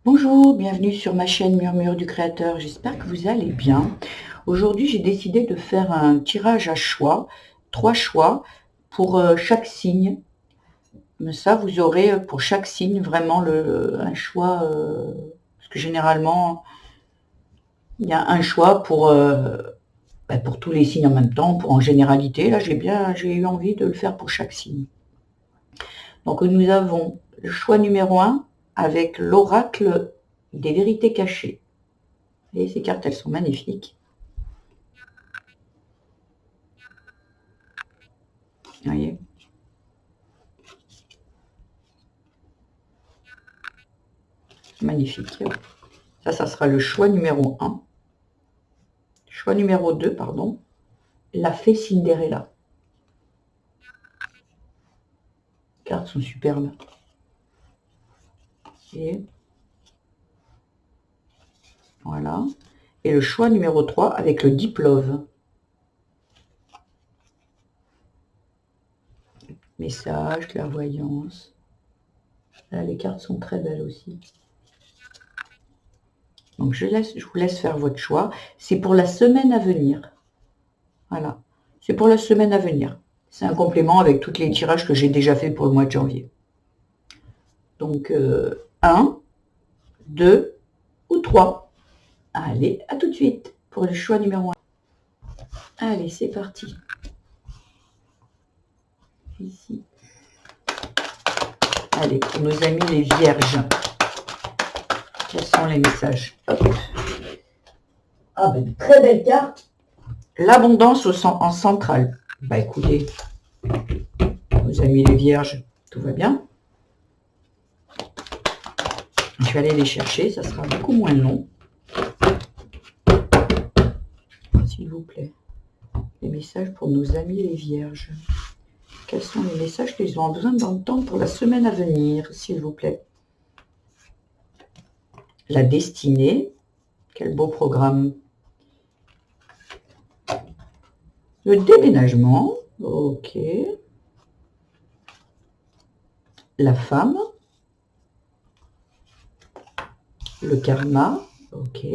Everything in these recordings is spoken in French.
Bonjour, bienvenue sur ma chaîne Murmure du Créateur, j'espère que vous allez bien. Aujourd'hui, j'ai décidé de faire un tirage à choix, 3 choix pour chaque signe. Comme ça, vous aurez pour chaque signe vraiment un choix, parce que généralement, il y a un choix pour tous les signes en même temps, en généralité. Là, j'ai eu envie de le faire pour chaque signe. Donc, nous avons le choix numéro 1 avec l'oracle des vérités cachées. Et ces cartes, elles sont magnifiques. Vous voyez, magnifique. Ça sera le choix numéro 1. Choix numéro 2, pardon. La fée Cinderella. Les cartes sont superbes. Et voilà. Et le choix numéro 3 avec le Deep Love. Message, clairvoyance. Là, les cartes sont très belles aussi. Donc, je vous laisse faire votre choix. C'est pour la semaine à venir. Voilà. C'est pour la semaine à venir. C'est un complément avec tous les tirages que j'ai déjà fait pour le mois de janvier. Donc, 1, 2 ou 3. Allez, à tout de suite pour le choix numéro 1. Allez, c'est parti. Ici. Allez, pour nos amis les vierges. Quels sont les messages? Hop. Ah, ben, très belle carte. L'abondance en centrale. Bah écoutez, nos amis les vierges, tout va bien. Je vais aller les chercher, ça sera beaucoup moins long. S'il vous plaît. Les messages pour nos amis les vierges. Quels sont les messages qu'ils ont besoin d'entendre pour la semaine à venir, s'il vous plaît? La destinée. Quel beau programme. Le déménagement. Ok. La femme. Le karma. Ok.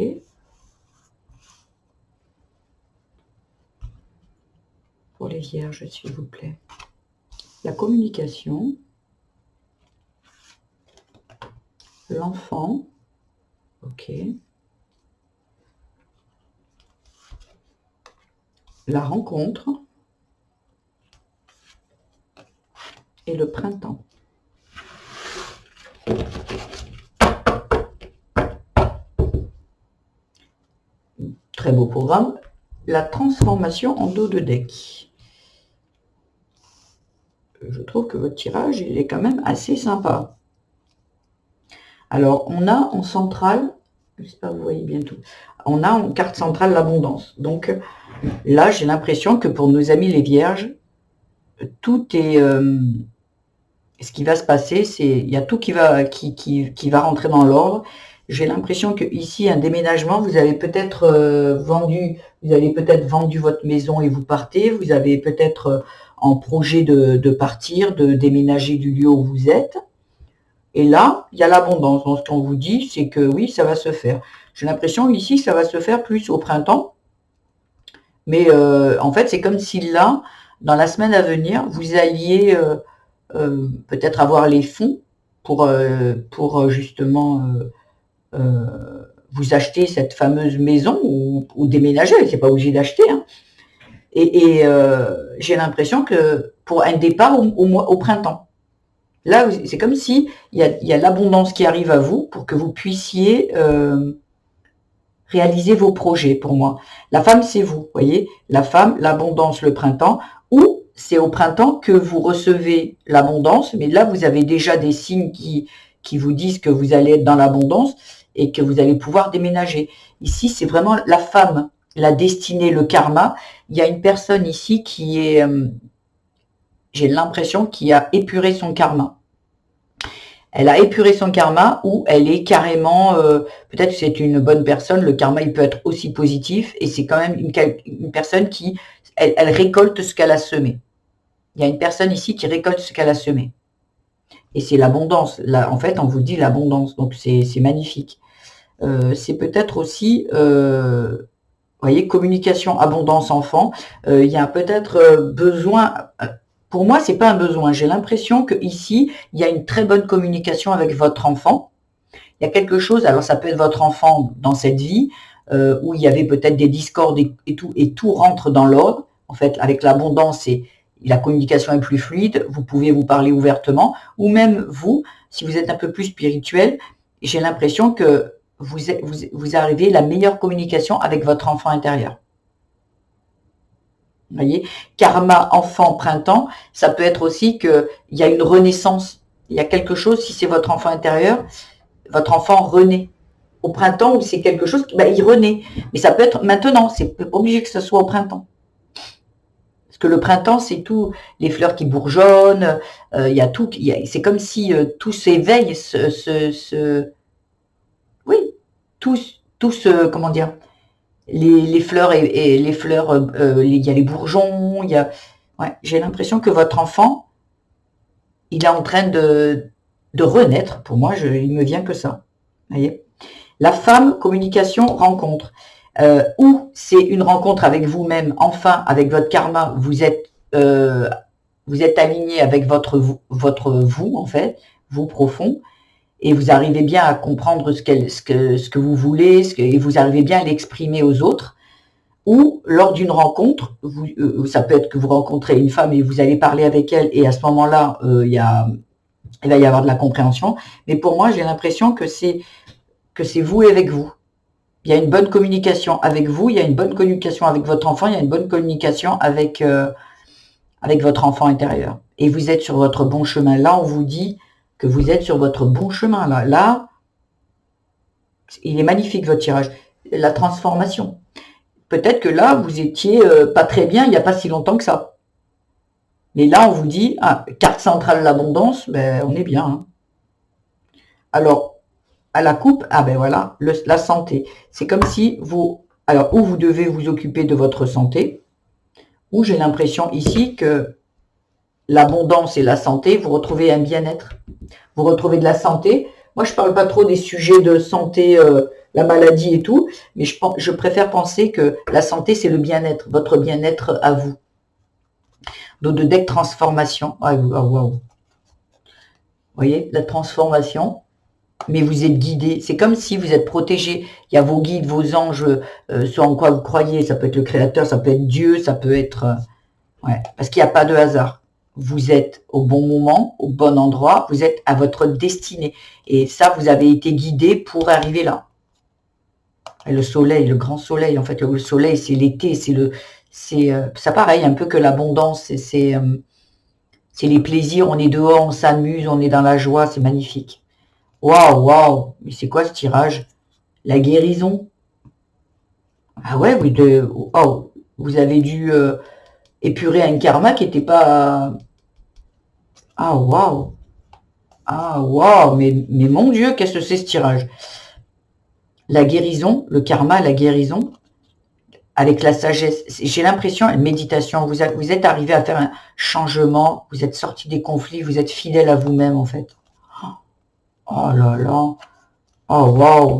Pour les vierges, s'il vous plaît. La communication. L'enfant. Ok. La rencontre. Et le printemps. Très beau programme. La transformation en dos de deck. Je trouve que votre tirage, il est quand même assez sympa. Alors, on a en centrale, j'espère que vous voyez bien tout, on a en carte centrale l'abondance. Donc là, j'ai l'impression que pour nos amis les vierges, tout est... ce qui va se passer, c'est il y a tout qui va rentrer dans l'ordre. J'ai l'impression que ici, un déménagement, vous avez peut-être vendu votre maison et vous partez. Vous avez peut-être en projet de partir, de déménager du lieu où vous êtes. Et là, il y a l'abondance. Donc, ce qu'on vous dit, c'est que oui, ça va se faire. J'ai l'impression ici, ça va se faire plus au printemps. Mais en fait, c'est comme si là, dans la semaine à venir, vous alliez peut-être avoir les fonds pour justement vous acheter cette fameuse maison ou déménager. C'est pas obligé d'acheter. Hein. Et j'ai l'impression que pour un départ au printemps. Là, c'est comme si il y a l'abondance qui arrive à vous pour que vous puissiez réaliser vos projets pour moi. La femme, c'est vous, voyez. La femme, l'abondance, le printemps, ou c'est au printemps que vous recevez l'abondance, mais là, vous avez déjà des signes qui vous disent que vous allez être dans l'abondance et que vous allez pouvoir déménager. Ici, c'est vraiment la femme, la destinée, le karma. Il y a une personne ici qui est, j'ai l'impression, qui a épuré son karma. Elle a épuré son karma ou elle est carrément, peut-être que c'est une bonne personne, le karma il peut être aussi positif et c'est quand même une personne qui, elle récolte ce qu'elle a semé. Il y a une personne ici qui récolte ce qu'elle a semé. Et c'est l'abondance. Là, en fait, on vous dit l'abondance. Donc, c'est magnifique. C'est peut-être aussi, vous voyez, communication, abondance, enfant. Il y a peut-être besoin... Pour moi, c'est pas un besoin. J'ai l'impression que ici, il y a une très bonne communication avec votre enfant. Il y a quelque chose, alors ça peut être votre enfant dans cette vie, où il y avait peut-être des discordes et tout rentre dans l'ordre. En fait, avec l'abondance, la communication est plus fluide, vous pouvez vous parler ouvertement, ou même vous, si vous êtes un peu plus spirituel, j'ai l'impression que vous arrivez à la meilleure communication avec votre enfant intérieur. Vous voyez, karma, enfant, printemps, ça peut être aussi qu'il y a une renaissance. Il y a quelque chose, si c'est votre enfant intérieur, votre enfant renaît. Au printemps, ou c'est quelque chose, il renaît. Mais ça peut être maintenant, c'est pas obligé que ce soit au printemps. Parce que le printemps, c'est tout, les fleurs qui bourgeonnent, il y a tout, c'est comme si tout s'éveille, oui, tout se, comment dire, les fleurs et les fleurs, il y a les bourgeons, il y a, ouais, j'ai l'impression que votre enfant, il est en train de renaître. Pour moi, il me vient que ça. Voyez, la femme, communication, rencontre. Ou c'est une rencontre avec vous-même, enfin, avec votre karma, vous êtes aligné avec votre vous, en fait, vous profond, et vous arrivez bien à comprendre ce que vous voulez, et vous arrivez bien à l'exprimer aux autres. Ou lors d'une rencontre, ça peut être que vous rencontrez une femme et vous allez parler avec elle, et à ce moment-là, il va y avoir de la compréhension. Mais pour moi, j'ai l'impression que c'est vous et avec vous. Il y a une bonne communication avec vous, il y a une bonne communication avec votre enfant, il y a une bonne communication avec votre enfant intérieur. Et vous êtes sur votre bon chemin. Là, on vous dit que vous êtes sur votre bon chemin. Là, il est magnifique votre tirage. La transformation. Peut-être que là, vous étiez pas très bien il n'y a pas si longtemps que ça. Mais là, on vous dit, carte centrale l'abondance, on est bien. Hein. Alors, à la coupe, voilà, la santé. C'est comme si vous, alors, où vous devez vous occuper de votre santé, ou j'ai l'impression ici que l'abondance et la santé, vous retrouvez un bien-être, vous retrouvez de la santé. Moi, je parle pas trop des sujets de santé, la maladie et tout, mais je préfère penser que la santé, c'est le bien-être, votre bien-être à vous. Donc, de deck transformation. Waouh. Vous voyez, la transformation. Mais vous êtes guidé. C'est comme si vous êtes protégé. Il y a vos guides, vos anges, ce en quoi vous croyez. Ça peut être le Créateur, ça peut être Dieu, ça peut être... ouais, parce qu'il n'y a pas de hasard. Vous êtes au bon moment, au bon endroit, vous êtes à votre destinée. Et ça, vous avez été guidé pour arriver là. Et le soleil, le grand soleil, en fait, le soleil, c'est l'été, c'est ça pareil, un peu que l'abondance, c'est les plaisirs, on est dehors, on s'amuse, on est dans la joie, c'est magnifique. Waouh, mais c'est quoi ce tirage? La guérison? Ah ouais, oui, vous avez dû épurer un karma qui n'était pas... Ah waouh, mais mon Dieu, qu'est-ce que c'est ce tirage? La guérison, le karma, la guérison, avec la sagesse. J'ai l'impression, une méditation, vous êtes arrivé à faire un changement, vous êtes sorti des conflits, vous êtes fidèle à vous-même en fait. Oh là là, oh waouh.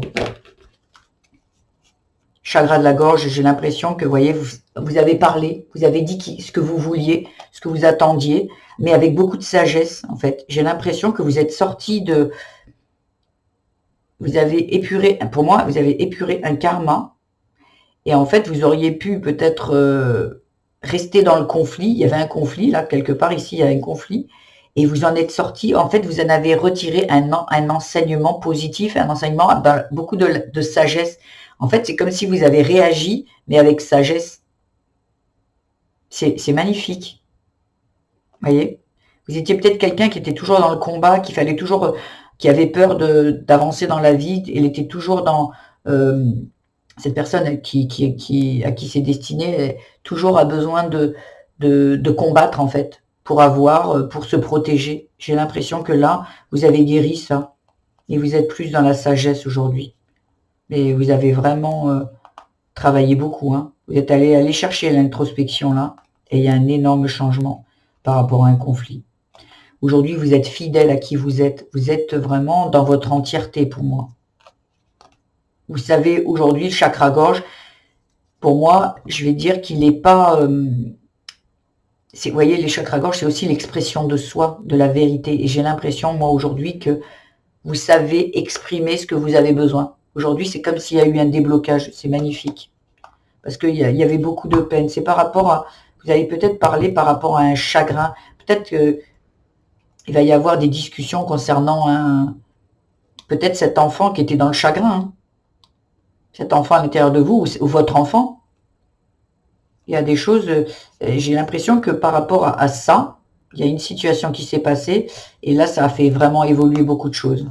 Chakra de la gorge, j'ai l'impression que, vous voyez, vous avez parlé, vous avez dit ce que vous vouliez, ce que vous attendiez, mais avec beaucoup de sagesse, en fait. J'ai l'impression que vous êtes sorti de... Vous avez épuré, pour moi, vous avez épuré un karma, et en fait, vous auriez pu peut-être rester dans le conflit. Il y avait un conflit, là, quelque part, ici, il y a un conflit, et vous en êtes sorti. En fait, vous en avez retiré un enseignement positif, un enseignement dans beaucoup de sagesse. En fait, c'est comme si vous avez réagi, mais avec sagesse. C'est magnifique. Vous voyez? Vous étiez peut-être quelqu'un qui était toujours dans le combat, qui fallait toujours, qui avait peur d'avancer dans la vie. Il était toujours dans cette personne à qui c'est destiné, toujours a besoin de combattre en fait, pour se protéger. J'ai l'impression que là, vous avez guéri ça. Et vous êtes plus dans la sagesse aujourd'hui. Mais vous avez vraiment travaillé beaucoup. Hein. Vous êtes allé chercher l'introspection là. Et il y a un énorme changement par rapport à un conflit. Aujourd'hui, vous êtes fidèle à qui vous êtes. Vous êtes vraiment dans votre entièreté pour moi. Vous savez, aujourd'hui, le chakra-gorge, pour moi, je vais dire qu'il n'est pas... vous voyez, les chakras-gorge, c'est aussi l'expression de soi, de la vérité. Et j'ai l'impression, moi, aujourd'hui, que vous savez exprimer ce que vous avez besoin. Aujourd'hui, c'est comme s'il y a eu un déblocage. C'est magnifique. Parce qu'il y avait beaucoup de peine. C'est par rapport à... Vous allez peut-être parler par rapport à un chagrin. Peut-être qu'il va y avoir des discussions concernant peut-être cet enfant qui était dans le chagrin. Hein. Cet enfant à l'intérieur de vous, ou votre enfant. Il y a des choses... j'ai l'impression que par rapport à ça, il y a une situation qui s'est passée. Et là, ça a fait vraiment évoluer beaucoup de choses.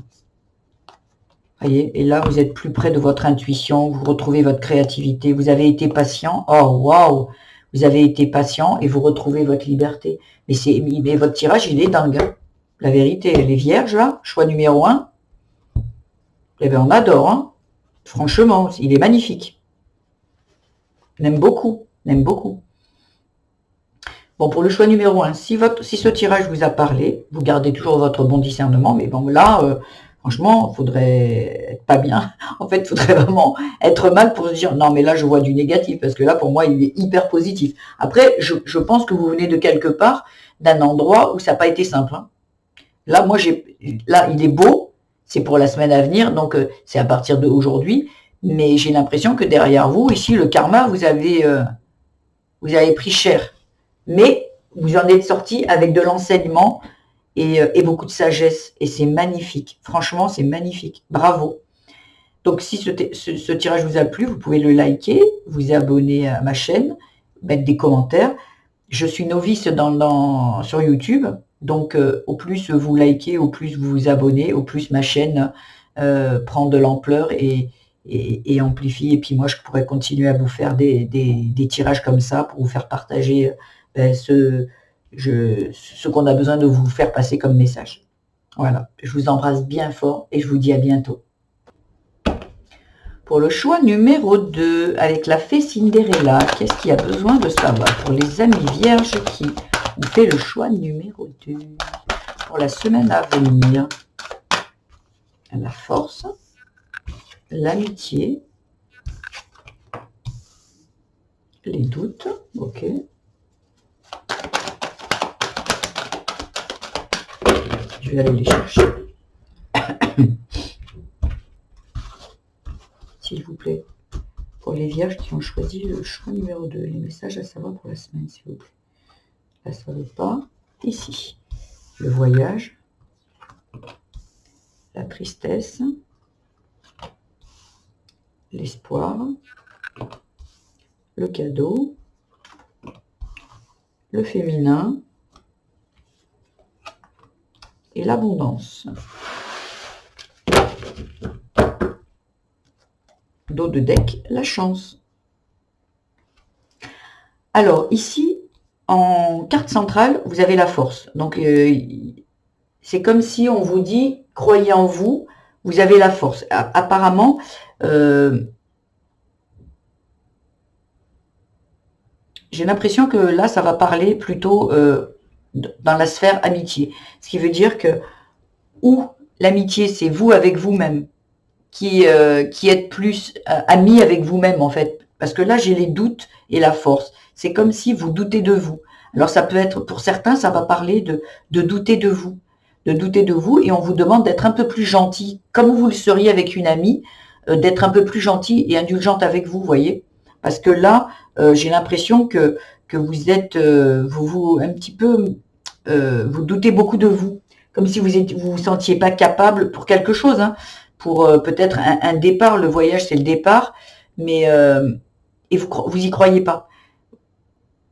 Voyez, et là, vous êtes plus près de votre intuition, vous retrouvez votre créativité, vous avez été patient, oh waouh, vous avez été patient et vous retrouvez votre liberté. Mais votre tirage, il est dingue. Hein. La vérité, les vierges, là, choix numéro 1, eh bien, on adore, hein. Franchement, il est magnifique. On aime beaucoup, on aime beaucoup. Bon, pour le choix numéro 1, si ce tirage vous a parlé, vous gardez toujours votre bon discernement, mais bon, là... franchement, il faudrait être pas bien. En fait, il faudrait vraiment être mal pour se dire non, mais là, je vois du négatif parce que là, pour moi, il est hyper positif. Après, je pense que vous venez de quelque part, d'un endroit où ça n'a pas été simple. Hein. Là, là, il est beau. C'est pour la semaine à venir, donc c'est à partir d'aujourd'hui. Mais j'ai l'impression que derrière vous, ici, le karma, vous avez pris cher. Mais vous en êtes sorti avec de l'enseignement. Et beaucoup de sagesse. Et c'est magnifique. Franchement, c'est magnifique. Bravo. Donc, si ce tirage vous a plu, vous pouvez le liker, vous abonner à ma chaîne, mettre des commentaires. Je suis novice sur YouTube. Donc, au plus vous likez, au plus vous vous abonnez, au plus ma chaîne prend de l'ampleur et amplifie. Et puis, moi, je pourrais continuer à vous faire des tirages comme ça pour vous faire partager ce qu'on a besoin de vous faire passer comme message. Voilà, je vous embrasse bien fort et je vous dis à bientôt. Pour le choix numéro 2, avec la fée Cinderella, qu'est-ce qu'il y a besoin de savoir pour les amis vierges qui ont fait le choix numéro 2 pour la semaine à venir? La force, l'amitié, les doutes, ok. Je vais aller les chercher. S'il vous plaît. Pour les vierges qui ont choisi le choix numéro 2. Les messages à savoir pour la semaine, s'il vous plaît. Là, ça ne veut pas. Ici. Le voyage. La tristesse. L'espoir. Le cadeau. Le féminin. Et l'abondance. Dos de deck, la chance. Alors, ici, en carte centrale, vous avez la force. Donc, c'est comme si on vous dit, croyez en vous, vous avez la force. Apparemment, j'ai l'impression que là, ça va parler plutôt dans la sphère amitié. Ce qui veut dire que, ou l'amitié, c'est vous avec vous-même, qui êtes plus amis avec vous-même, en fait. Parce que là, j'ai les doutes et la force. C'est comme si vous doutez de vous. Alors, ça peut être, pour certains, ça va parler de douter de vous. De douter de vous, et on vous demande d'être un peu plus gentil, comme vous le seriez avec une amie, d'être un peu plus gentil et indulgente avec vous, voyez. Parce que là, j'ai l'impression que vous êtes, vous un petit peu, vous doutez beaucoup de vous. Comme si vous sentiez pas capable pour quelque chose, hein, pour peut-être un départ. Le voyage, c'est le départ, mais et vous y croyez pas.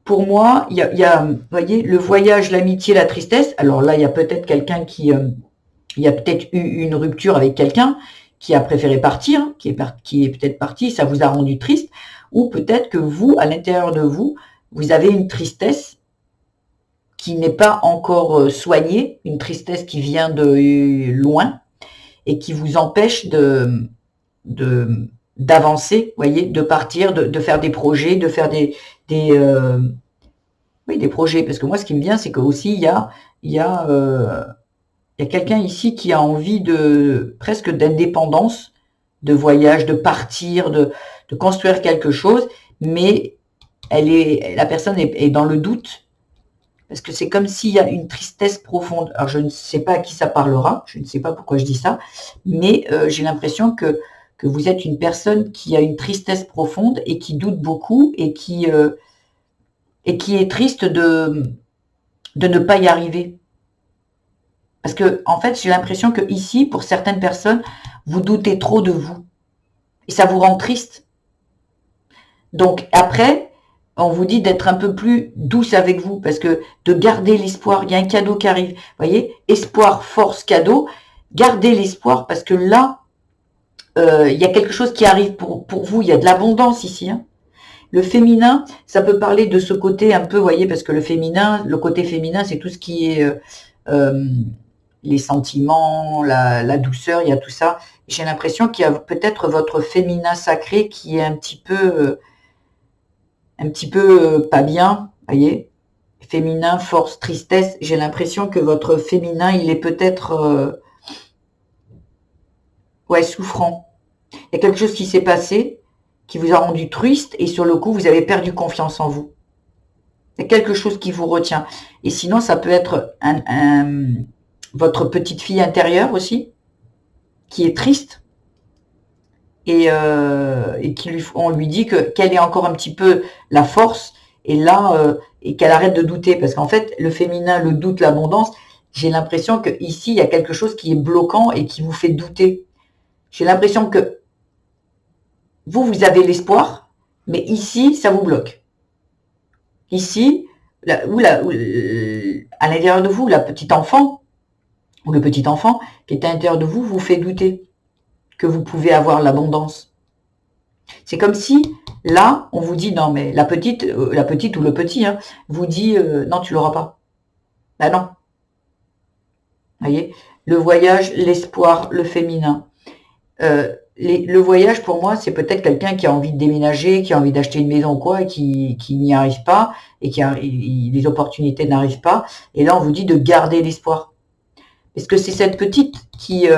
Pour moi, il y a, vous voyez, le voyage, l'amitié, la tristesse. Alors là, il y a peut-être quelqu'un qui, il y a peut-être eu une rupture avec quelqu'un qui a préféré partir, qui est peut-être parti, ça vous a rendu triste, ou peut-être que vous, à l'intérieur de vous, vous avez une tristesse qui n'est pas encore soignée, une tristesse qui vient de loin et qui vous empêche d'avancer, voyez, de partir, de faire des projets, de faire des projets. Parce que moi, ce qui me vient, c'est que aussi il y a il y a, il y a quelqu'un ici qui a envie de presque d'indépendance, de voyage, de partir, de construire quelque chose, mais la personne est dans le doute, parce que c'est comme s'il y a une tristesse profonde. Alors je ne sais pas à qui ça parlera, je ne sais pas pourquoi je dis ça, mais j'ai l'impression que vous êtes une personne qui a une tristesse profonde et qui doute beaucoup et qui est triste de ne pas y arriver. Parce que, en fait, j'ai l'impression que ici, pour certaines personnes, vous doutez trop de vous. Et ça vous rend triste. Donc, après, on vous dit d'être un peu plus douce avec vous, parce que de garder l'espoir, il y a un cadeau qui arrive. Vous voyez, espoir, force, cadeau. Gardez l'espoir, parce que là, il y a quelque chose qui arrive pour vous. Il y a de l'abondance ici. Hein. Le féminin, ça peut parler de ce côté un peu, vous voyez, parce que le côté féminin, c'est tout ce qui est les sentiments, la douceur, il y a tout ça. J'ai l'impression qu'il y a peut-être votre féminin sacré qui est un petit peu pas bien, vous voyez. Féminin, force, tristesse. J'ai l'impression que votre féminin, il est peut-être souffrant. Il y a quelque chose qui s'est passé, qui vous a rendu triste, et sur le coup, vous avez perdu confiance en vous. Il y a quelque chose qui vous retient. Et sinon, ça peut être votre petite fille intérieure aussi, qui est triste, et on lui dit qu'elle ait encore un petit peu la force, et là, et qu'elle arrête de douter. Parce qu'en fait, le féminin, le doute, l'abondance, j'ai l'impression qu'ici, il y a quelque chose qui est bloquant et qui vous fait douter. J'ai l'impression que vous avez l'espoir, mais ici, ça vous bloque. Ici, à l'intérieur de vous, la petite enfant, ou le petit enfant qui est à l'intérieur de vous, vous fait douter que vous pouvez avoir l'abondance. C'est comme si, là, on vous dit, non, mais la petite ou le petit, hein, vous dit, non, tu l'auras pas. Ben non. Vous voyez, le voyage, l'espoir, le féminin. Le voyage, pour moi, c'est peut-être quelqu'un qui a envie de déménager, qui a envie d'acheter une maison ou quoi, et qui n'y arrive pas, et les opportunités n'arrivent pas. Et là, on vous dit de garder l'espoir. Parce que c'est cette petite qui est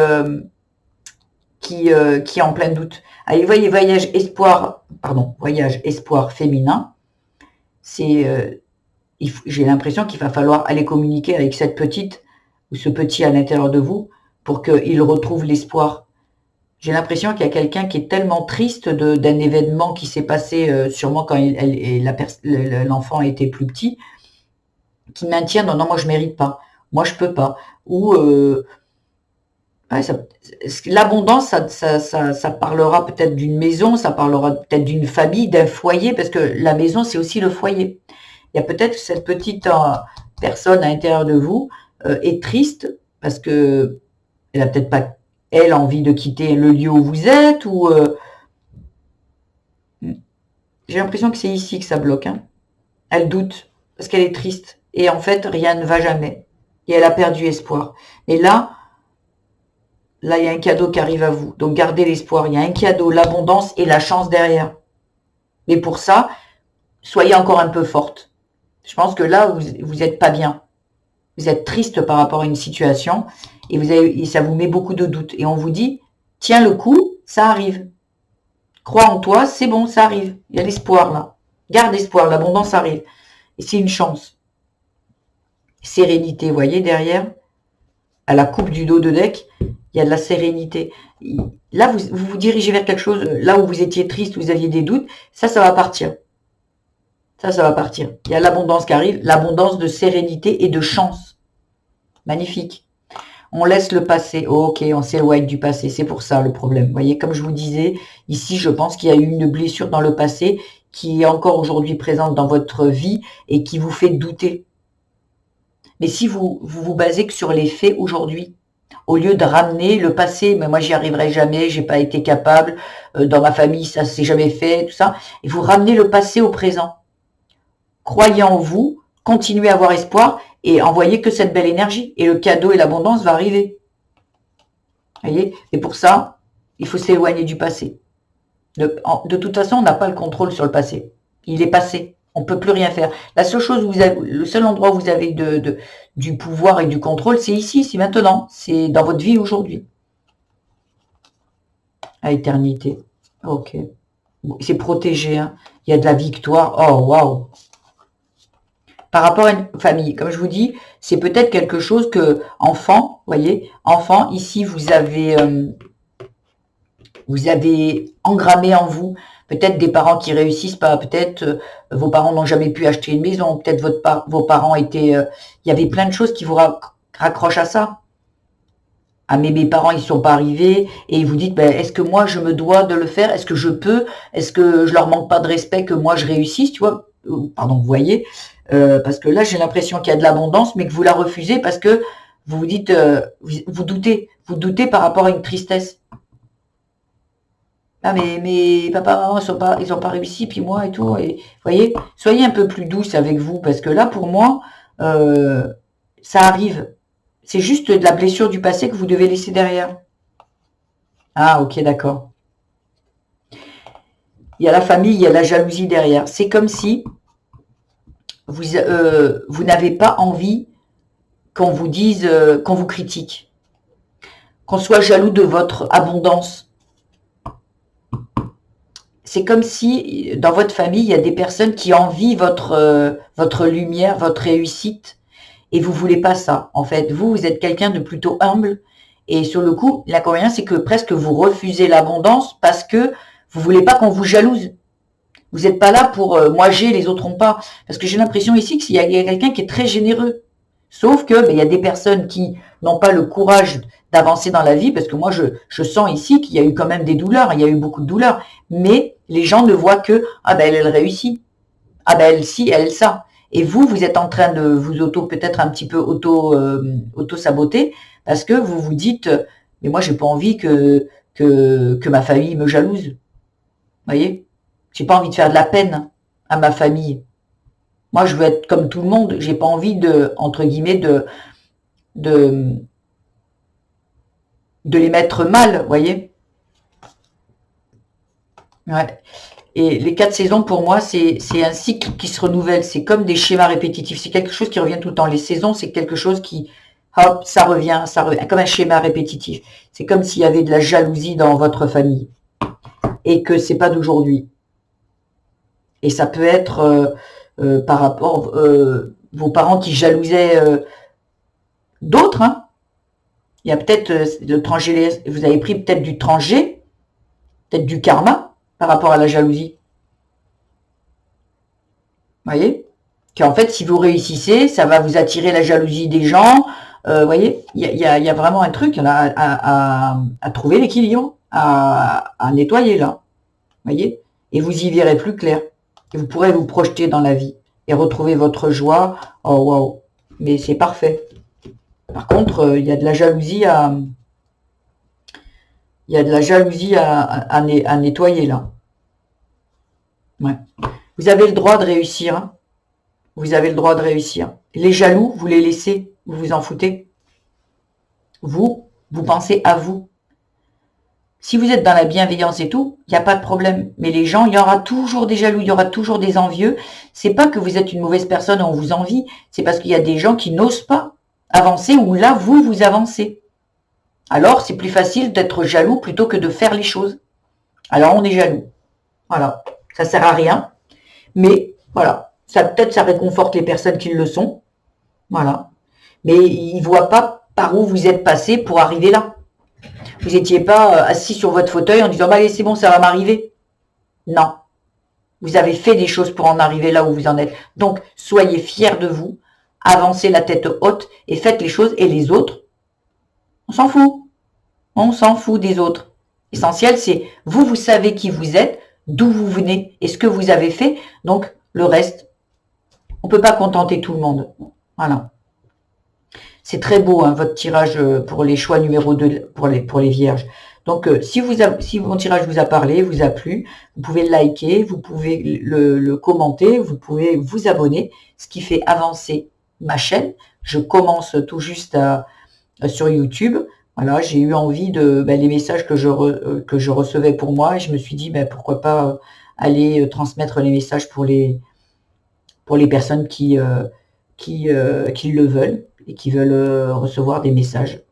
en plein doute. Allez, voyez, voyage espoir féminin. J'ai l'impression qu'il va falloir aller communiquer avec cette petite ou ce petit à l'intérieur de vous pour qu'il retrouve l'espoir. J'ai l'impression qu'il y a quelqu'un qui est tellement triste d'un événement qui s'est passé sûrement quand l'enfant était plus petit, qui maintient non, moi je mérite pas, moi je peux pas. Ou l'abondance, ça parlera peut-être d'une maison, ça parlera peut-être d'une famille, d'un foyer, parce que la maison c'est aussi le foyer. Il y a peut-être que cette petite personne à l'intérieur de vous est triste parce que elle a peut-être pas envie de quitter le lieu où vous êtes, ou j'ai l'impression que c'est ici que ça bloque. Hein. Elle doute parce qu'elle est triste et en fait rien ne va jamais et elle a perdu espoir. Et là il y a un cadeau qui arrive à vous. Donc gardez l'espoir. Il y a un cadeau, l'abondance et la chance derrière. Mais pour ça, soyez encore un peu forte. Je pense que là vous êtes pas bien. Vous êtes triste par rapport à une situation et ça vous met beaucoup de doutes. Et on vous dit, tiens le coup, ça arrive. Crois en toi, c'est bon, ça arrive. Il y a l'espoir là. Garde espoir, l'abondance arrive. Et c'est une chance. Sérénité, vous voyez, derrière, à la coupe du dos de deck, il y a de la sérénité. Là, vous vous dirigez vers quelque chose, là où vous étiez triste, vous aviez des doutes, ça va partir. Ça va partir. Il y a l'abondance qui arrive, l'abondance de sérénité et de chance. Magnifique. On laisse le passé. Oh, ok, on s'éloigne du passé. C'est pour ça le problème. Vous voyez, comme je vous disais, ici, je pense qu'il y a eu une blessure dans le passé qui est encore aujourd'hui présente dans votre vie et qui vous fait douter. Mais si vous basez que sur les faits aujourd'hui, au lieu de ramener le passé, mais moi j'y arriverai jamais, j'ai pas été capable, dans ma famille ça s'est jamais fait, tout ça, et vous ramenez le passé au présent. Croyez en vous, continuez à avoir espoir et envoyez que cette belle énergie. Et le cadeau et l'abondance va arriver. Vous voyez? Et pour ça, il faut s'éloigner du passé. De toute façon, on n'a pas le contrôle sur le passé. Il est passé. On peut plus rien faire. La seule chose où vous avez, le seul endroit où vous avez du pouvoir et du contrôle, c'est ici, c'est maintenant. C'est dans votre vie aujourd'hui. À éternité. Ok. C'est protégé, hein. Il y a de la victoire. Oh, waouh. Par rapport à une famille, comme je vous dis, c'est peut-être quelque chose que, enfant, voyez, enfant, ici, vous avez engrammé en vous, peut-être des parents qui réussissent pas, peut-être vos parents n'ont jamais pu acheter une maison, peut-être vos parents étaient... il y avait plein de choses qui vous raccrochent à ça. Ah, mais mes parents, ils sont pas arrivés, et vous dites, ben, est-ce que moi, je me dois de le faire? Est-ce que je peux? Est-ce que je leur manque pas de respect que moi, je réussisse, tu vois? Pardon, vous voyez? Parce que là, j'ai l'impression qu'il y a de l'abondance, mais que vous la refusez parce que vous vous dites, vous doutez par rapport à une tristesse. Ah, mais papa, maman, ils ont pas réussi, puis moi et tout, et vous voyez? Soyez un peu plus douce avec vous, parce que là, pour moi, ça arrive. C'est juste de la blessure du passé que vous devez laisser derrière. Ah, ok, d'accord. Il y a la famille, il y a la jalousie derrière. C'est comme si vous n'avez pas envie qu'on vous dise, qu'on vous critique, qu'on soit jaloux de votre abondance. C'est comme si dans votre famille, il y a des personnes qui envient votre lumière, votre réussite, et vous voulez pas ça. En fait, vous êtes quelqu'un de plutôt humble, et sur le coup, l'inconvénient, c'est que presque vous refusez l'abondance parce que vous voulez pas qu'on vous jalouse. Vous n'êtes pas là pour moi j'ai, les autres n'ont pas. Parce que j'ai l'impression ici qu'il y a quelqu'un qui est très généreux. Sauf que ben, il y a des personnes qui n'ont pas le courage d'avancer dans la vie, parce que moi je sens ici qu'il y a eu quand même des douleurs, il y a eu beaucoup de douleurs, mais les gens ne voient que ah ben elle réussit, ah ben elle ci, elle ça. Et vous êtes en train de vous peut-être un petit peu auto saboter, parce que vous vous dites mais moi j'ai pas envie que ma famille me jalouse. Vous voyez? J'ai pas envie de faire de la peine à ma famille. Moi, je veux être comme tout le monde. J'ai pas envie de, entre guillemets, de, de les mettre mal, vous voyez. Ouais. Et les 4 saisons, pour moi, c'est un cycle qui se renouvelle. C'est comme des schémas répétitifs. C'est quelque chose qui revient tout le temps. Les saisons, c'est quelque chose qui, hop, ça revient, comme un schéma répétitif. C'est comme s'il y avait de la jalousie dans votre famille et que c'est pas d'aujourd'hui. Et ça peut être par rapport vos parents qui jalousaient d'autres. Hein. Il y a peut-être le transgé, vous avez pris peut-être du transgé, peut-être du karma par rapport à la jalousie. Vous voyez? Qu'en fait, si vous réussissez, ça va vous attirer la jalousie des gens. Vous voyez? Il y a vraiment un truc là, à trouver l'équilibre, à nettoyer là. Vous voyez? Et vous y verrez plus clair. Et vous pourrez vous projeter dans la vie et retrouver votre joie. Oh waouh! Mais c'est parfait. Par contre, il y a de la jalousie à nettoyer là. Ouais. Vous avez le droit de réussir. Hein. Vous avez le droit de réussir. Les jaloux, vous les laissez, vous vous en foutez. Vous pensez à vous. Si vous êtes dans la bienveillance et tout, il n'y a pas de problème. Mais les gens, il y aura toujours des jaloux, il y aura toujours des envieux. C'est pas que vous êtes une mauvaise personne, on vous envie. C'est parce qu'il y a des gens qui n'osent pas avancer ou là, vous avancez. Alors, c'est plus facile d'être jaloux plutôt que de faire les choses. Alors, on est jaloux. Voilà. Ça sert à rien. Mais, voilà. Ça, peut-être, ça réconforte les personnes qui le sont. Voilà. Mais ils ne voient pas par où vous êtes passé pour arriver là. Vous n'étiez pas assis sur votre fauteuil en disant, bah, allez, c'est bon, ça va m'arriver. Non. Vous avez fait des choses pour en arriver là où vous en êtes. Donc, soyez fiers de vous. Avancez la tête haute et faites les choses. Et les autres, on s'en fout. On s'en fout des autres. L'essentiel, c'est vous savez qui vous êtes, d'où vous venez et ce que vous avez fait. Donc, le reste, on ne peut pas contenter tout le monde. Voilà. C'est très beau, hein, votre tirage pour les choix numéro 2 pour les vierges. Donc, si mon tirage vous a parlé, vous a plu, vous pouvez le liker, vous pouvez le commenter, vous pouvez vous abonner, ce qui fait avancer ma chaîne. Je commence tout juste sur YouTube. Voilà, j'ai eu envie de les messages que je recevais pour moi et je me suis dit pourquoi pas aller transmettre les messages pour les pour les personnes qui le veulent et qui veulent recevoir des messages.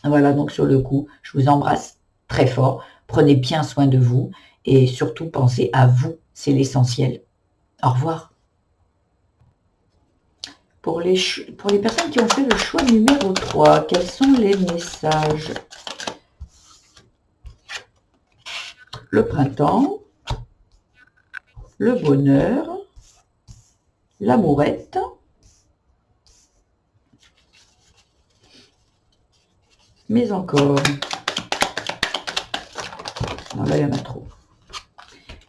Voilà, donc sur le coup, je vous embrasse très fort. Prenez bien soin de vous et surtout pensez à vous, c'est l'essentiel. Au revoir. Pour les personnes qui ont fait le choix numéro 3, quels sont les messages? Le printemps, le bonheur, l'amourette, mais encore. Non, là, il y en a trop.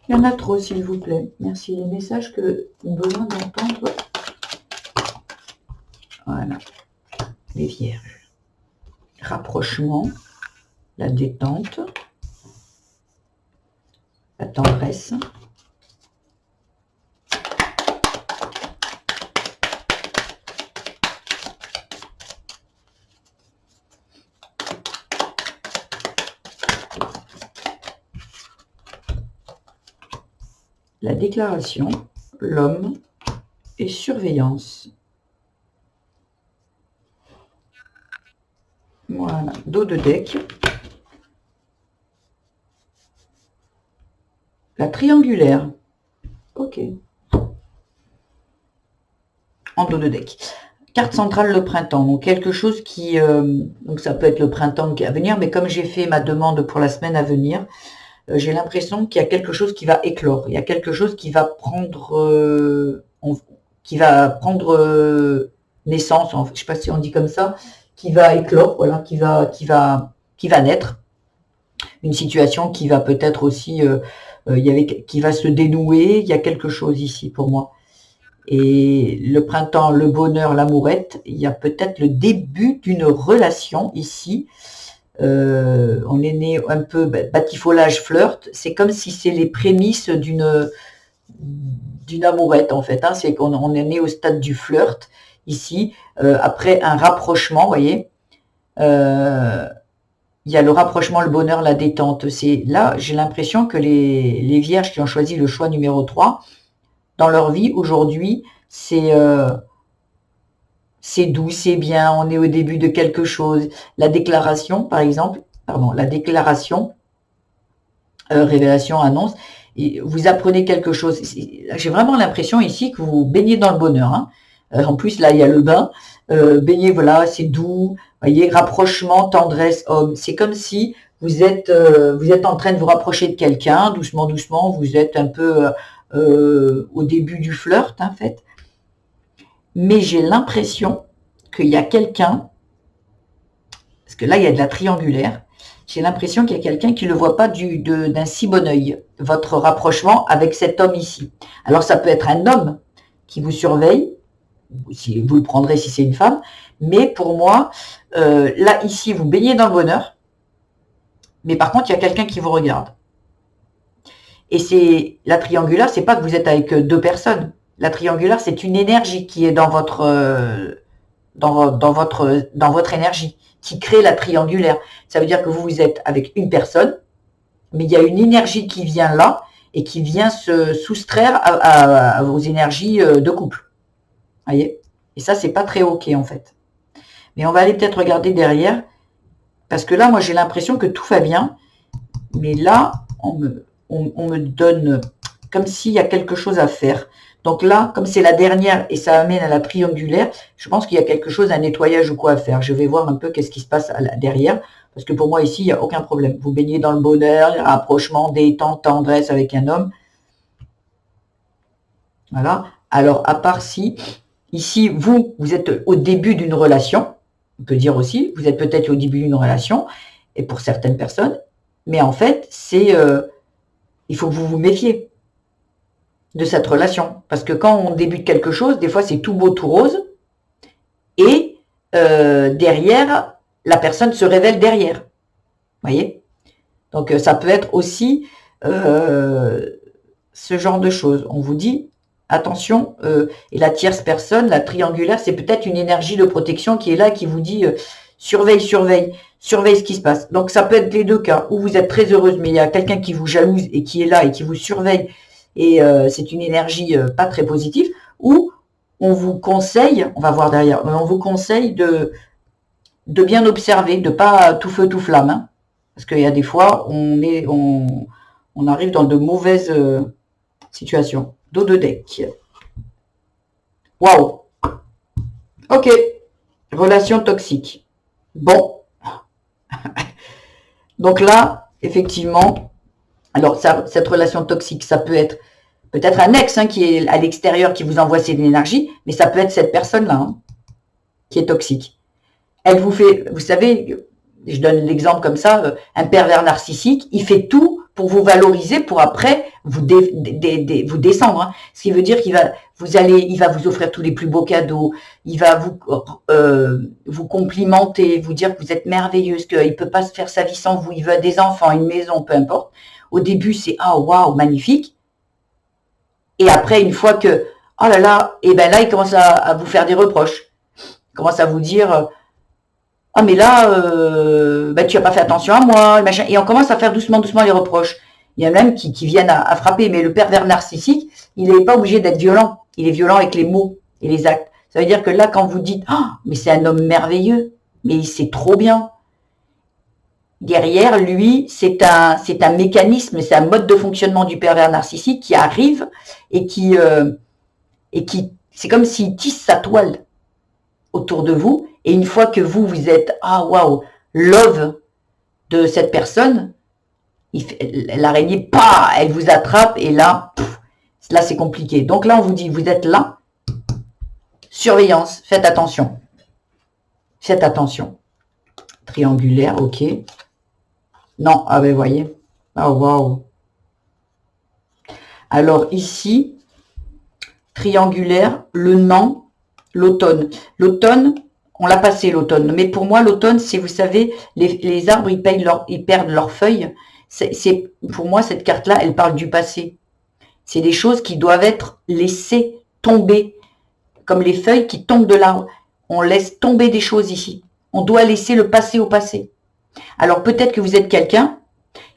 Il y en a trop, s'il vous plaît. Merci. Les messages que ont besoin d'entendre. Voilà. Les vierges. Rapprochement, la détente, la tendresse, la déclaration, l'homme et surveillance. Voilà, dos de deck. La triangulaire. Ok. En dos de deck. Carte centrale, le printemps. Donc quelque chose qui... donc ça peut être le printemps qui est à venir, mais comme j'ai fait ma demande pour la semaine à venir, j'ai l'impression qu'il y a quelque chose qui va éclore. Il y a quelque chose qui va prendre... naissance, je ne sais pas si on dit comme ça, qui va éclore, voilà, qui va naître. Une situation qui va peut-être aussi... qui va se dénouer. Il y a quelque chose ici pour moi. Et le printemps, le bonheur, l'amourette, il y a peut-être le début d'une relation ici. On est né un peu batifolage, flirt. C'est comme si c'est les prémices d'une amourette en fait. Hein. C'est qu'on est né au stade du flirt ici. Après un rapprochement, vous voyez. Il y a le rapprochement, le bonheur, la détente. C'est là, j'ai l'impression que les vierges qui ont choisi le choix numéro 3, dans leur vie aujourd'hui, c'est doux, c'est bien, on est au début de quelque chose. La déclaration, par exemple, la déclaration, révélation, annonce, et vous apprenez quelque chose. J'ai vraiment l'impression ici que vous baignez dans le bonheur. Hein. En plus, là, il y a le bain. Baignez, voilà, c'est doux. Voyez, rapprochement, tendresse, homme. C'est comme si vous êtes en train de vous rapprocher de quelqu'un, doucement, doucement. Vous êtes un peu au début du flirt, en fait. Mais j'ai l'impression qu'il y a quelqu'un, parce que là, il y a de la triangulaire, j'ai l'impression qu'il y a quelqu'un qui ne le voit pas d'un si bon œil, votre rapprochement avec cet homme ici. Alors, ça peut être un homme qui vous surveille, si vous le prendrez si c'est une femme, mais pour moi, là, ici, vous baignez dans le bonheur, mais par contre, il y a quelqu'un qui vous regarde. Et c'est la triangulaire, c'est pas que vous êtes avec deux personnes. La triangulaire, c'est une énergie qui est dans votre énergie, qui crée la triangulaire. Ça veut dire que vous êtes avec une personne, mais il y a une énergie qui vient là et qui vient se soustraire à vos énergies de couple. Voyez? Et ça, c'est pas très ok en fait. Mais on va aller peut-être regarder derrière, parce que là, moi, j'ai l'impression que tout va bien, mais là, on me donne comme s'il y a quelque chose à faire. Donc là, comme c'est la dernière et ça amène à la triangulaire, je pense qu'il y a quelque chose, un nettoyage ou quoi à faire. Je vais voir un peu qu'est-ce qui se passe derrière, parce que pour moi ici, il n'y a aucun problème. Vous baignez dans le bonheur, les rapprochements, détente, tendresse avec un homme. Voilà. Alors, à part si, ici, vous êtes au début d'une relation, on peut dire aussi, vous êtes peut-être au début d'une relation, et pour certaines personnes, mais en fait, il faut que vous vous méfiez de cette relation. Parce que quand on débute quelque chose, des fois c'est tout beau, tout rose, et derrière, la personne se révèle derrière. Vous voyez? Donc ça peut être aussi ce genre de choses. On vous dit, attention, et la tierce personne, la triangulaire, c'est peut-être une énergie de protection qui est là, qui vous dit surveille, surveille, surveille ce qui se passe. Donc ça peut être les deux cas, où vous êtes très heureuse, mais il y a quelqu'un qui vous jalouse et qui est là et qui vous surveille, et c'est une énergie pas très positive, où on vous conseille, on va voir derrière, on vous conseille de bien observer, de pas tout feu tout flamme, hein, parce qu'il y a des fois on arrive dans de mauvaises situations. Dos de deck. Waouh. Ok. Relation toxique. Bon. Donc là, effectivement, alors cette relation toxique, ça peut être peut-être un ex hein, qui est à l'extérieur, qui vous envoie cette énergie, mais ça peut être cette personne-là hein, qui est toxique. Elle vous fait, vous savez, je donne l'exemple comme ça, un pervers narcissique, il fait tout pour vous valoriser, pour après vous descendre. Hein. Ce qui veut dire qu'il va, il va vous offrir tous les plus beaux cadeaux, il va vous complimenter, vous dire que vous êtes merveilleuse, qu'il ne peut pas se faire sa vie sans vous, il veut des enfants, une maison, peu importe. Au début, c'est ah waouh, magnifique. Et après, une fois que oh là là, et ben là, il commence à vous faire des reproches. Il commence à vous dire ah mais là, bah, tu n'as pas fait attention à moi, machin. Et on commence à faire doucement les reproches. Il y en a même qui viennent à frapper, mais le pervers narcissique, il n'est pas obligé d'être violent. Il est violent avec les mots et les actes. Ça veut dire que là, quand vous dites ah mais c'est un homme merveilleux, mais c'est trop bien. Derrière lui, c'est un mécanisme, c'est un mode de fonctionnement du pervers narcissique qui arrive et qui c'est comme s'il tisse sa toile autour de vous. Et une fois que vous êtes ah waouh, love de cette personne, l'araignée, pas, elle vous attrape et là, là c'est compliqué. Donc là, on vous dit, vous êtes là, surveillance, faites attention. Faites attention. Triangulaire, ok. Non, ah ben voyez. Ah waouh. Alors ici, triangulaire, le non, l'automne. L'automne, on l'a passé l'automne. Mais pour moi, l'automne, c'est, vous savez, les arbres, ils perdent leurs feuilles. Pour moi, cette carte-là, elle parle du passé. C'est des choses qui doivent être laissées tomber. Comme les feuilles qui tombent de l'arbre. On laisse tomber des choses ici. On doit laisser le passé au passé. Alors peut-être que vous êtes quelqu'un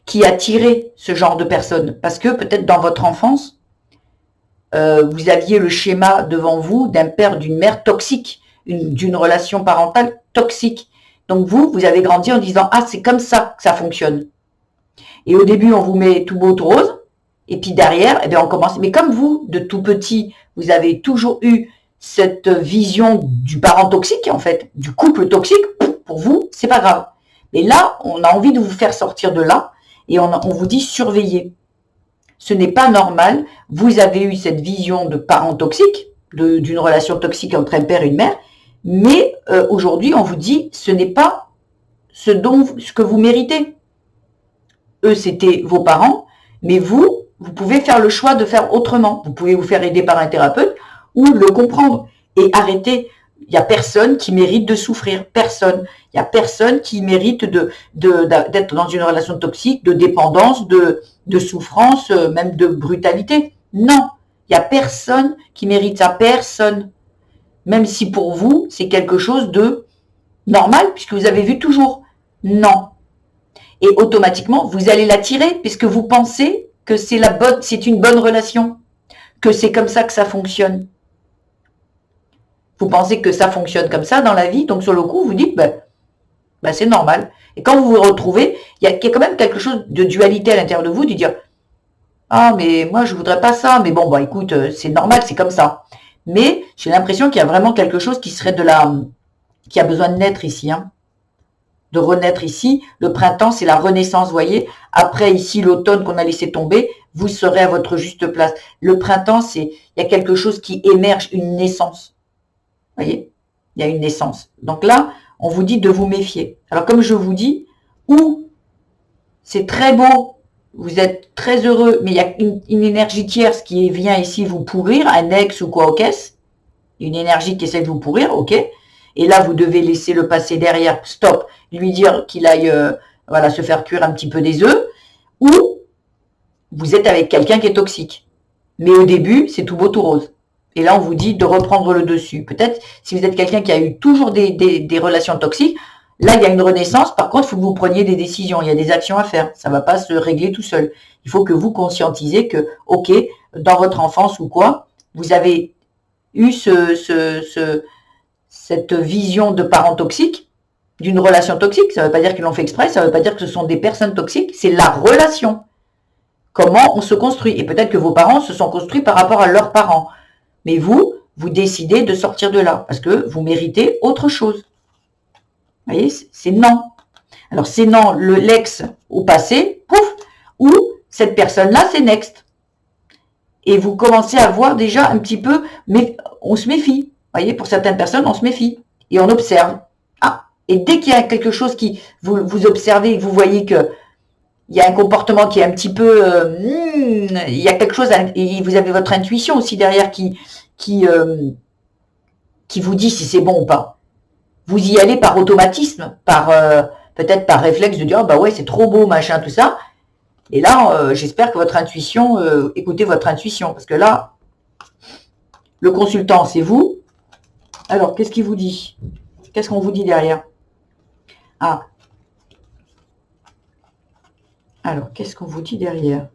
qui a tiré ce genre de personne. Parce que peut-être dans votre enfance, vous aviez le schéma devant vous d'un père, d'une mère toxique, d'une relation parentale toxique. Donc vous avez grandi en disant « Ah, c'est comme ça que ça fonctionne ». Et au début, on vous met tout beau, tout rose. Et puis derrière, eh bien, on commence. Mais comme vous, de tout petit, vous avez toujours eu cette vision du parent toxique, en fait, du couple toxique, pour vous, c'est pas grave. Mais là, on a envie de vous faire sortir de là et on vous dit surveillez. Ce n'est pas normal. Vous avez eu cette vision de parent toxique, d'une relation toxique entre un père et une mère, mais aujourd'hui, on vous dit ce n'est pas ce que vous méritez. Eux, c'était vos parents, mais vous pouvez faire le choix de faire autrement. Vous pouvez vous faire aider par un thérapeute ou le comprendre et arrêter. Il n'y a personne qui mérite de souffrir, personne. Il n'y a personne qui mérite d'être dans une relation toxique, de dépendance, de souffrance, même de brutalité. Non, il n'y a personne qui mérite ça, personne. Même si pour vous, c'est quelque chose de normal, puisque vous avez vu toujours. Non. Et automatiquement, vous allez l'attirer, puisque vous pensez que c'est une bonne relation, que c'est comme ça que ça fonctionne. Vous pensez que ça fonctionne comme ça dans la vie, donc sur le coup, vous dites, c'est normal. Et quand vous vous retrouvez, il y a quand même quelque chose de dualité à l'intérieur de vous, de dire, ah, mais moi, je voudrais pas ça, mais bon, écoute, c'est normal, c'est comme ça. Mais j'ai l'impression qu'il y a vraiment quelque chose qui serait qui a besoin de naître ici, hein. De renaître ici. Le printemps, c'est la renaissance, vous voyez. Après, ici, l'automne qu'on a laissé tomber, vous serez à votre juste place. Le printemps, il y a quelque chose qui émerge, une naissance. Vous voyez, il y a une naissance. Donc là, on vous dit de vous méfier. Alors comme je vous dis, ou c'est très beau, vous êtes très heureux, mais il y a une énergie tierce qui vient ici vous pourrir, un ex ou quoi, ok, une énergie qui essaie de vous pourrir, ok, et là vous devez laisser le passé derrière, stop, lui dire qu'il aille se faire cuire un petit peu des œufs, ou vous êtes avec quelqu'un qui est toxique. Mais au début, c'est tout beau, tout rose. Et là, on vous dit de reprendre le dessus. Peut-être, si vous êtes quelqu'un qui a eu toujours des relations toxiques, là, il y a une renaissance. Par contre, il faut que vous preniez des décisions. Il y a des actions à faire. Ça ne va pas se régler tout seul. Il faut que vous conscientisez que, ok, dans votre enfance ou quoi, vous avez eu cette vision de parents toxiques, d'une relation toxique. Ça ne veut pas dire qu'ils l'ont fait exprès, ça ne veut pas dire que ce sont des personnes toxiques, c'est la relation. Comment on se construit. Et peut-être que vos parents se sont construits par rapport à leurs parents. Mais vous décidez de sortir de là, parce que vous méritez autre chose. Vous voyez, c'est non. Alors c'est non, l'ex au passé, pouf, ou cette personne-là, c'est next. Et vous commencez à voir déjà un petit peu, mais on se méfie. Vous voyez, pour certaines personnes, on se méfie. Et on observe. Ah, et dès qu'il y a quelque chose qui vous observez et que vous voyez que il y a un comportement qui est un petit peu, il y a quelque chose, et vous avez votre intuition aussi derrière qui vous dit si c'est bon ou pas. Vous y allez par automatisme, peut-être par réflexe de dire, oh, bah ouais, c'est trop beau, machin, tout ça. Et là, j'espère que votre intuition, écoutez votre intuition, parce que là, le consultant, c'est vous. Alors, qu'est-ce qu'il vous dit? Qu'est-ce qu'on vous dit derrière? Ah. Alors, qu'est-ce qu'on vous dit derrière?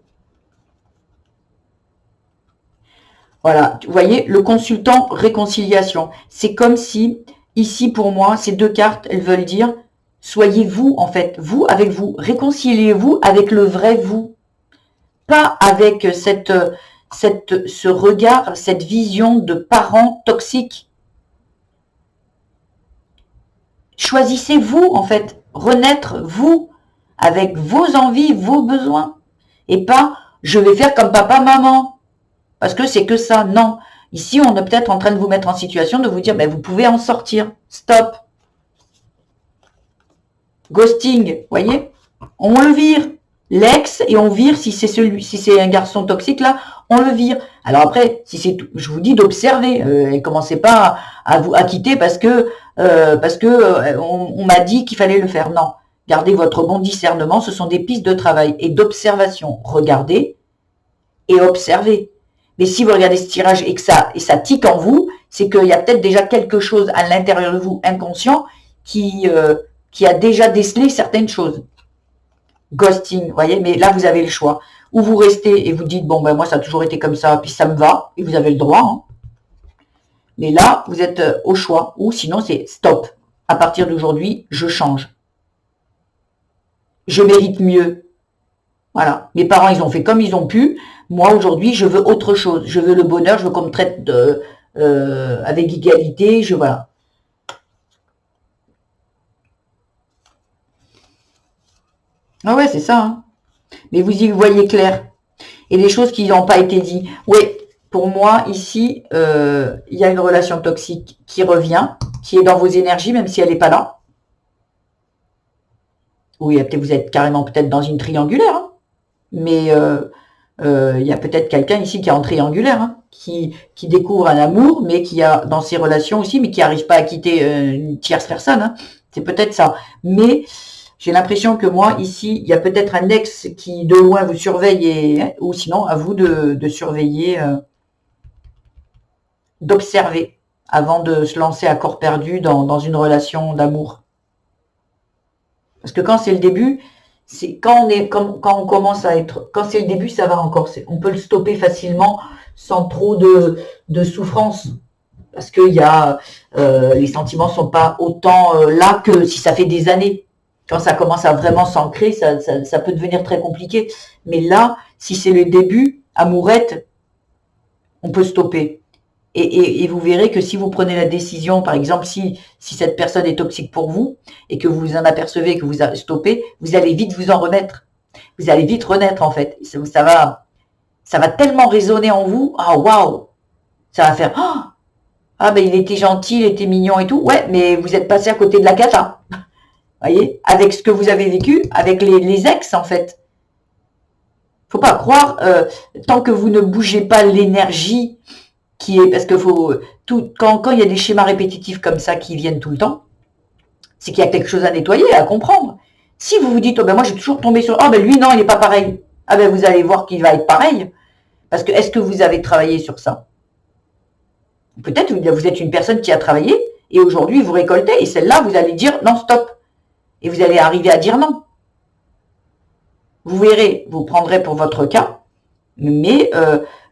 Voilà, vous voyez, le consultant réconciliation. C'est comme si, ici pour moi, ces deux cartes, elles veulent dire, soyez vous en fait, vous avec vous. Réconciliez-vous avec le vrai vous. Pas avec ce regard, cette vision de parents toxiques. Choisissez vous en fait, renaître vous, avec vos envies, vos besoins. Et pas, je vais faire comme papa, maman. Parce que c'est que ça, non. Ici, on est peut-être en train de vous mettre en situation de vous dire, ben, vous pouvez en sortir. Stop. Ghosting, voyez, on le vire. L'ex, et on vire si c'est un garçon toxique, là, on le vire. Alors après, si c'est, je vous dis d'observer, et commencez pas à vous quitter parce que on m'a dit qu'il fallait le faire. Non. Gardez votre bon discernement, ce sont des pistes de travail et d'observation. Regardez et observez. Mais si vous regardez ce tirage et que ça tique en vous, c'est qu'il y a peut-être déjà quelque chose à l'intérieur de vous, inconscient, qui a déjà décelé certaines choses. Ghosting, vous voyez, mais là, vous avez le choix. Ou vous restez et vous dites, bon, ben moi, ça a toujours été comme ça, puis ça me va, et vous avez le droit. Hein. Mais là, vous êtes au choix. Ou sinon, c'est stop. À partir d'aujourd'hui, je change. Je mérite mieux. Voilà. Mes parents, ils ont fait comme ils ont pu. Moi, aujourd'hui, je veux autre chose. Je veux le bonheur, je veux qu'on me traite avec égalité. Voilà. Ah ouais, c'est ça. Hein. Mais vous y voyez clair. Et les choses qui n'ont pas été dites. Oui, pour moi, ici, il y a une relation toxique qui revient, qui est dans vos énergies, même si elle n'est pas là. Oui, vous êtes carrément peut-être dans une triangulaire. Hein. Mais il y a peut-être quelqu'un ici qui est en triangulaire, hein, qui découvre un amour, mais qui a dans ses relations aussi, mais qui n'arrive pas à quitter une tierce personne. Hein. C'est peut-être ça. Mais j'ai l'impression que moi, ici, il y a peut-être un ex qui, de loin, vous surveille, ou sinon, à vous de surveiller, d'observer, avant de se lancer à corps perdu dans une relation d'amour. Parce que quand c'est le début, c'est quand on commence à être, quand c'est le début, ça va encore. On peut le stopper facilement, sans trop de souffrance. Parce que les sentiments sont pas autant là que si ça fait des années. Quand ça commence à vraiment s'ancrer, ça peut devenir très compliqué. Mais là, si c'est le début, amourette, on peut stopper. Et vous verrez que si vous prenez la décision, par exemple, si cette personne est toxique pour vous, et que vous vous en apercevez, que vous stoppez, vous allez vite vous en remettre. Vous allez vite renaître, en fait. Ça va tellement résonner en vous. Ah, waouh! Ça va faire, ah, ben il était gentil, il était mignon et tout. Ouais, mais vous êtes passé à côté de la cata. Voyez, avec ce que vous avez vécu, avec les ex, en fait. Faut pas croire, tant que vous ne bougez pas l'énergie qui est, parce que quand il y a des schémas répétitifs comme ça qui viennent tout le temps, c'est qu'il y a quelque chose à nettoyer, à comprendre. Si vous vous dites, oh ben moi j'ai toujours tombé sur, ben lui non, il n'est pas pareil. Ah ben vous allez voir qu'il va être pareil. Parce que est-ce que vous avez travaillé sur ça? Peut-être vous êtes une personne qui a travaillé et aujourd'hui vous récoltez et celle-là vous allez dire non, stop. Et vous allez arriver à dire non. Vous verrez, vous prendrez pour votre cas, Mais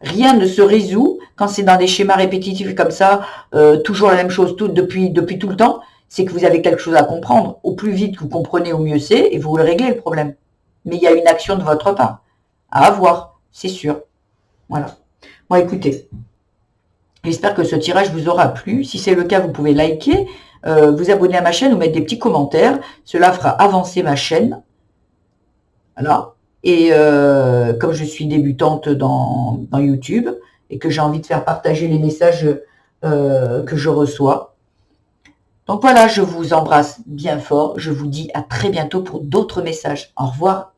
rien ne se résout quand c'est dans des schémas répétitifs comme ça, toujours la même chose depuis tout le temps. C'est que vous avez quelque chose à comprendre. Au plus vite vous comprenez, au mieux c'est, et vous le réglez le problème. Mais il y a une action de votre part à avoir, c'est sûr. Voilà. Bon, écoutez, j'espère que ce tirage vous aura plu. Si c'est le cas, vous pouvez liker, vous abonner à ma chaîne ou mettre des petits commentaires. Cela fera avancer ma chaîne. Voilà. Et comme je suis débutante dans YouTube et que j'ai envie de faire partager les messages que je reçois. Donc voilà, je vous embrasse bien fort. Je vous dis à très bientôt pour d'autres messages. Au revoir.